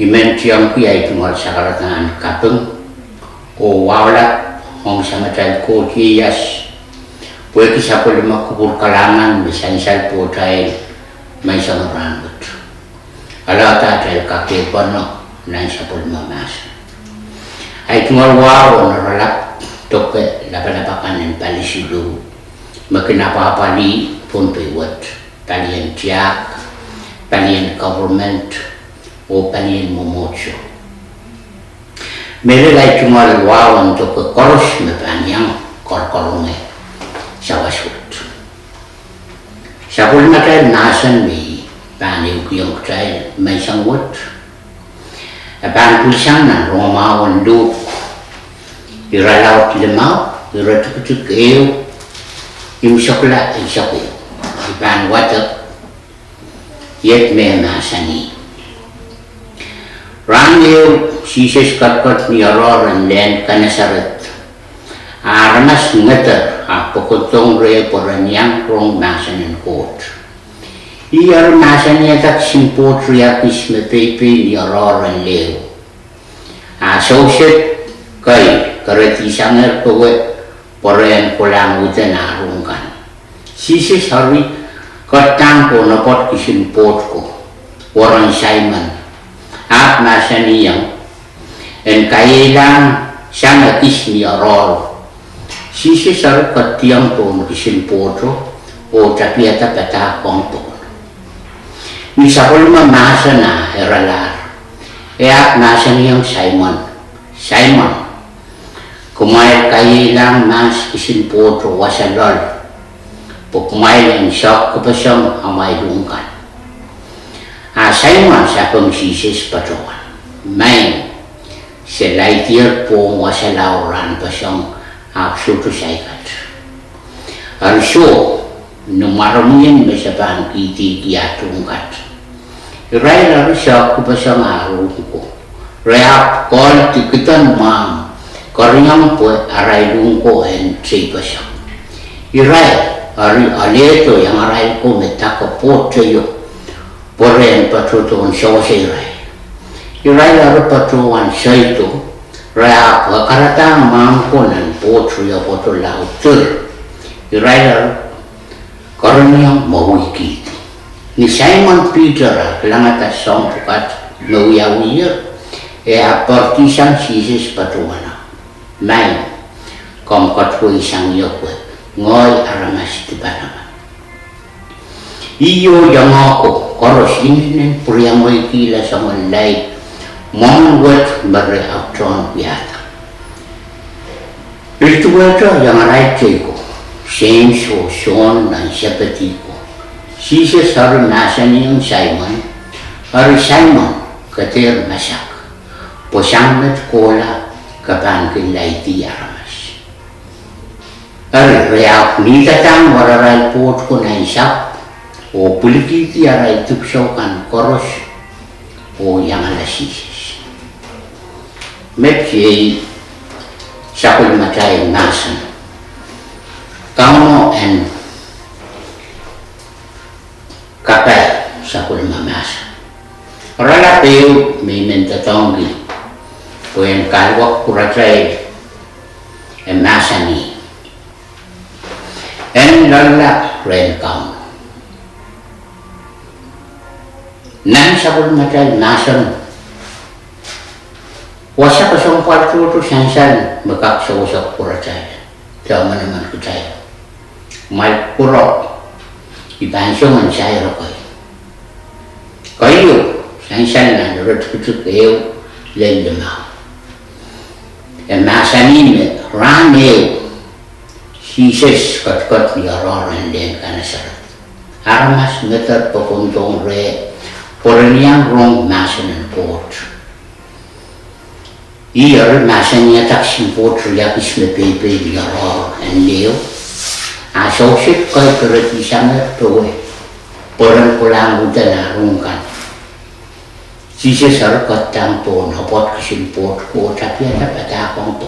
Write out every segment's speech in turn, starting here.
Imen tiang pi ay tunggal sakaratan kapeng o wawala hong sama tayo ko kiyas pwede sa po lima kubur kalangan misansal po tayo may sama rangot alata tayo kakipan no na sa po lima mas ay tunggal waw naralak toke lapalapakan ng palisido makinapapali punto iwat palian tiyak palian government o palian momocho. Mere lai cuma wawan to ke koros me panyang kor-korongnya sawasut. Sapul mata nasan me pani ukiyong kutay may sangwat. Apan pulisang na Roma wanduk iralaw tilamau iratukutuk ew imsokla imsokyo. Apan watak yet me nasani. Rangil sisis kat ni aroran len kanasarat. Aramas ngater apokotong re poranyang rong masanin kot. Iyar masanya tak simpot riakis me pepe ni aroran leo. Associate kay karati sanger kowe poren kolang utan arungkan. Sisis hari katang ko napot kisimpot ko. Warang Simon. At nasa niyang en kailang siyang natis ni arol. Sisi sarap katiyang to kisimpoto o tapiata patakong to. Nisa ko lumamasa na eralar. E at nasa niyang Simon. Simon, kumail kailang mas kisimpoto wasalol. Po kumail ang siyok kapasang amay lungkan. Simon sa pangsisis patawan. Main, selai tiar po wasalauran pasang aksuto saikat. Arso, numaramian masapang kiti kiatungkat. Iray laro siya ko pasang araw ko. Reap kol tikitan mam, karyang po aray lungko en say pasang. Iray, aleto yang aray ko metakapot sayo. Poren patutuan sawasiray. Iray laro patuan saito, raya karatang mangkunan potro ya potolaw tur. Iray laro karanyang mawikit. Ni Simon Peter langata song pukat nawiyawiyar e apartisang sisis patuana. Main komkatko isang yokwe ngoy aramas tibarama. Iyo yang ako koros ini priamoy kila sa malay monwat bereaktron biata. Itu aja yang raite ko senso son dan seperti ko. Sisa saru nasani yung Simon, hari Simon kater masak. Posangmet kola kapan kilay tiaramas. Hari reak ni tatang wararay pot ko na isap. O pulikiti aray tuksokan koros o yang alasisis. Mepsi sakul matay nasan. Kauno en kapay sakul mamasa. Rala peo may mentatongi. Puyen kalwak kuratay en nasani. En lala ren kauno. Nan sabul matay nasan. Wasa pasang palto to sansan bakak sa wasak kuratay. Tama naman ko tayo. May kurok. Ibanso man siya rokoy. Kayo sansan na narot-kutuk kayo lendama. E masanin rame sises kat-kat ni aroran den kanasarat. Aramas meter pakuntong re poranyang rong masanan pot. Iyar masanya taksin pot riyakis me pepe di aror en leo. Associate kay kereti sangat tuwe. Porang kulang udah narungkan. Sisa sarkat tampon hapot kisin pot ko tapi ada patakong to.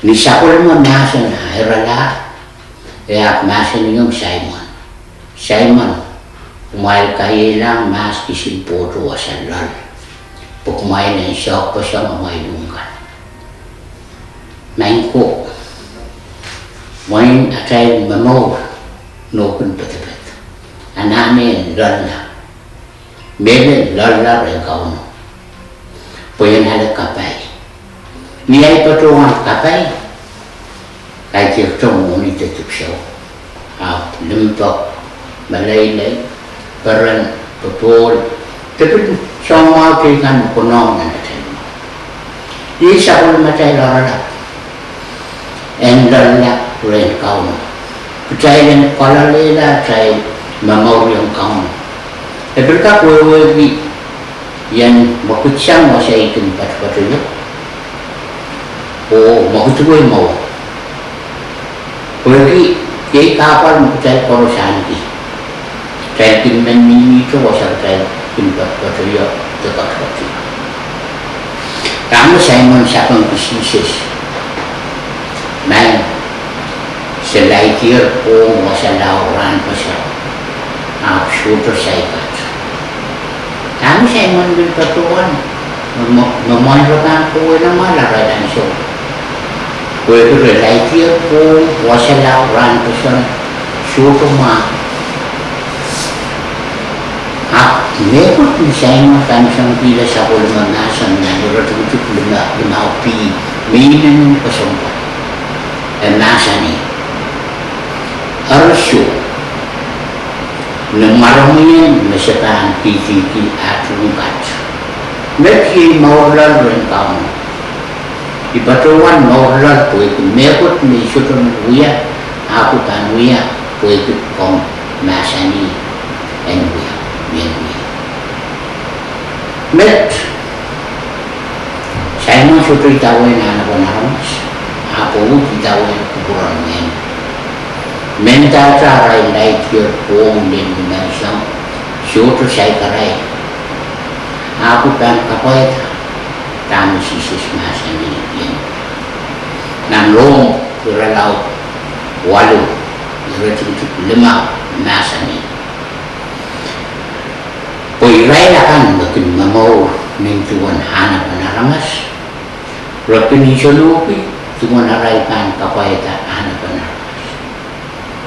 Ni sakul man masan herala. Eak masan yung Simon. Simon, umail kailang mas kisin pot wasalal. pukmai na isok pa siya mamayungan. Main ko, main atay mamaw, nukun patipit. Anane lala, mele lala rin kauno. Puyan halag kapay. Niyay patungan kapay, kaya tiyotong ngunit ito siya. Limpak, malaylay, peran, pupul. Tapi semua kan kunong na natin. Di sa kung matay larala. En lala rin kauno. Pacay rin kalalila, chay mamaw yung kauno. Tapi ka kuwagi yan makutsang mo sa ikin pat-patuyo. O makutuloy mo. Kuwagi kay kapal makutsay korosanti. Chay kinman minito o sa chay kinpat-patuyo tepat-patuyo. Kamu Simon Sapang Kisisis. Man, selai tiar po masalauran pa siya. Shooter saikat. Kami Simon Bilpatuan. Mamanrakan po na malaradan siya. Pwede relay tiar po masalauran pa siya. Shooter ma. Mekot ni Simon kami siyang pila sa kulungan-nasan na niratutuk lumapi. May nanong pasumpa. Nasa ni Arasyo na maramihan masataan PTT at rungkat. Medyo mawalal rin kaon. Ipatuan mawalal po ito. Mekot may sutong uya, ako tan uya po ito kong nasa ni and uya. Met saya mau sudah tawin anak anak aku tawin kuburan men mental cara lain dia pun dan dimensi suatu saya kerai aku kan kapai tamu sisi masa ini nan long berlaut walu berarti lima masa ini Poirai akan makin mamau mintuan anak penaramas. Rakin isolupi cuma naraikan kapaita anak penaramas.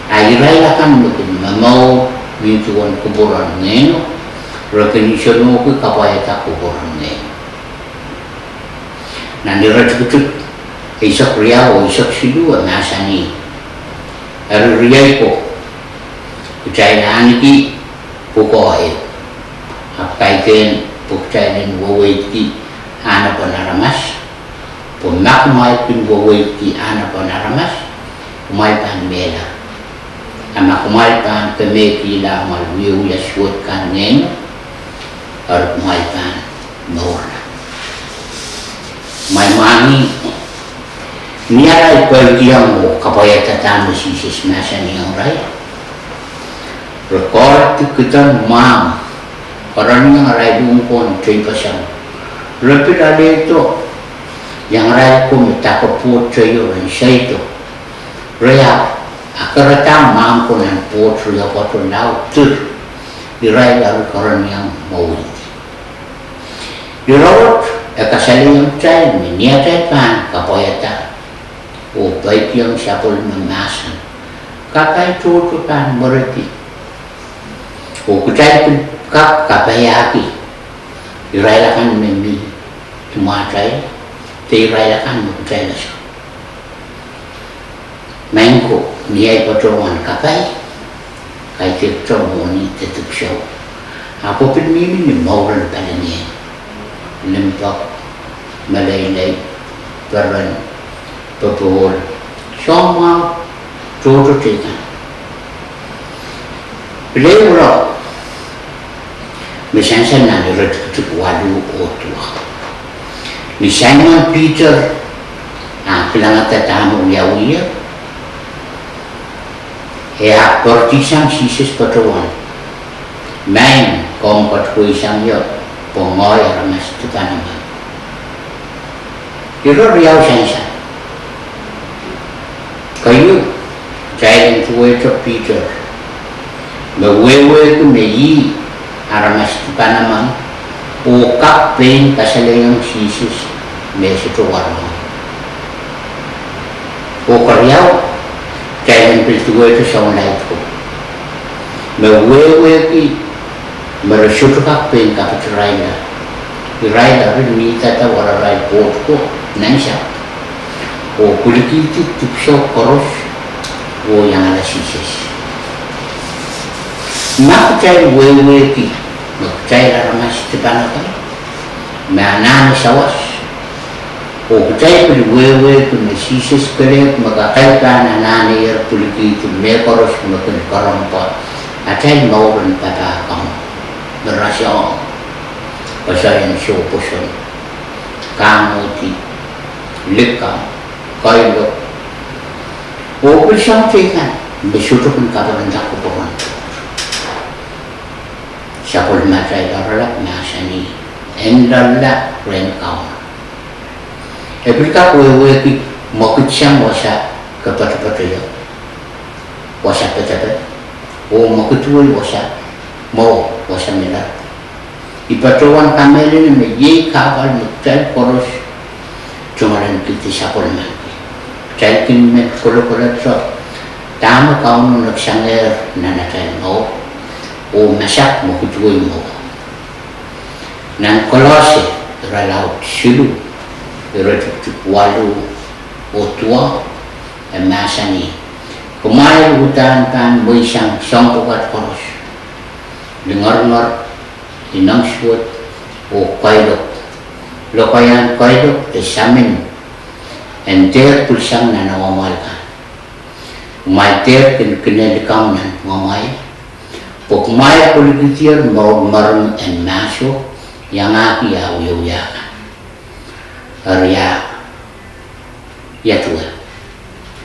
Airai akan makin mamau mintuan kuburan neno. Rakin isolupi kapaita kuburan neno. Nanti racuk-racuk isak riau isak sidua nasani. Riai ko. Kucai aniki pukoi. Kaitin pukcainin wawiti anak penaramas, punak maipin wawiti anak penaramas, kumaipan mela, ama kumaipan kemeki lah malwiu ya suatkan neno, ar kumaipan norna. Mai mani niara ipergiang mo kapaya tatamu sisis masa niyang raya. Rekord kita mam. Orang yang rai bungkon cuy pasang, lebih dari itu yang rai pun minta keput cuy orang saya itu, rai akar tam mampu nan put cuy apa tu lau tur, di rai lalu orang yang mau itu, di rawat ekasali yang cuy meniatai kan kapoyata, baik yang siapul memasan, kakai tu kan berarti, kucai pun kap kapayaki irayakan memi tumatai te irayakan mutai las mengko niai potongan kapai kai te tomoni te tuksho apa pun mimi ni mauran palani limpak malaylay peran pepul semua jodoh tekan beliau Misalnya nanti retuk walu otua. Misalnya Peter, bilang tamu Yahweh, ya partisan sisis patuan, main kompat kuisang yo, pengoy ramas tu tanaman. Itu riau sensa. Kayu, jalan tuai tu Peter, mewewe tu meyi. Aramas tu panaman, o kap plain kasalayang sisis mesito warmo o karyaw kailan piltuwa ito sa unay ko mewewe ki merasuto kap plain kapit rayla irayla rin nita wara ray pot ko nansya o kulikiti tipso koros o yang ala sisis makacay wewe ki makacay ramas tipana ka manana sawas o kacay pili wewe ki masisis kare makakay ka na nani yer kuliki ki mekoros makin karampa acay mauran patakam berasya pasayan siyo puson kamuti likam kailo o pisang tikan bisutukun kabaranda ko po Syakul matay daralak nasa ni endala ren kawan. Ebrika wewe ki mokitsang wasa kapatapatayo. Wasa petapat. O mokituloy wasa mo wasa mila. Ipatuan kameli ni meyi kapal muktal koros cumaran kiti syakul man. Caikin met kolo-kolo so tama kaun nagsanger nanatay mo. O masak mo kutuloy mo nang kolose ralaut silu retuk walu o tua e masani kumail hutan pan boisang songkokat koros dengar-dengar inang suot o kailok lokayan kailok e samin enter pulsang na nawamalkan umaiter kinedikam nan mamay pokmaya kulikitir mau marang en masuk yang aki ya uyuyakan arya ya tua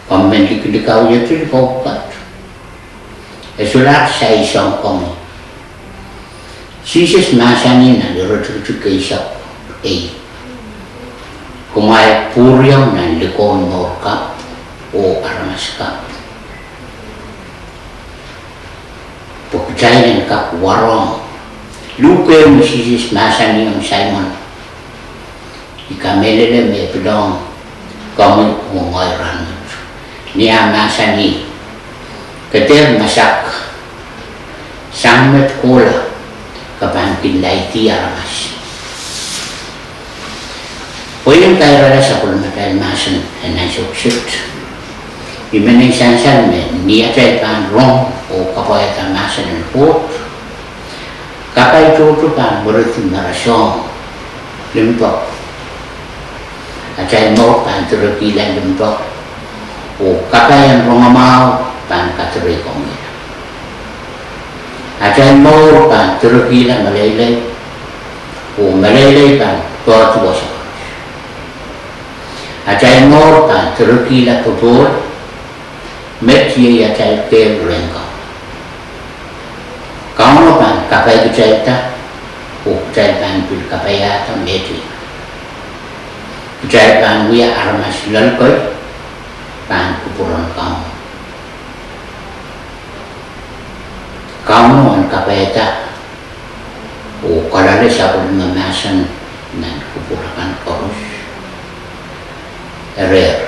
komen dikau ya tu dikopat esulat saya isong komi sisis masani na dirotu keisak kumaya puryang na likon morkap o aramaskap pagkain ka warong luke masisis masani ang Simon ikamelele me pedong kami mongoy ranut niya masani keter masak sangat kola kapangkin laiti aramas poin kay rada sa kulmatay masan na suksut Imening sansan me niya chay pan rong o kapay tamasan ng pot kapay tuto pan beritin narasong limpok at chay mo pan turukilan limpok o kapay ang rongamaw pan katurikong nila at chay mo pan turukilan malaylay o malaylay pan tuwa sa at chay mo pan turukilan pupur Metia ya cai tel rengka. Kau pan kapai cai ta, cai pan pil kapai ta meti. Cai pan wia armas lalkoi, pan kupuran kau. Kau non kapai ta, kalale sabun memasan nan kupuran korus. Rer.